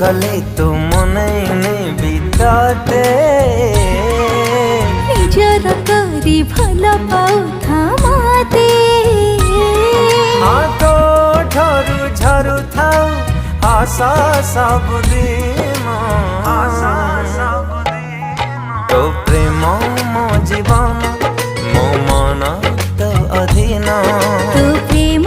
गले तू मनै बिताते निजर करी भल पाउथा मते हातो ठरु झरु थाउ आशा सबुदिन तो प्रेम मो जीवन मो मन तो अधीन तो प्रेम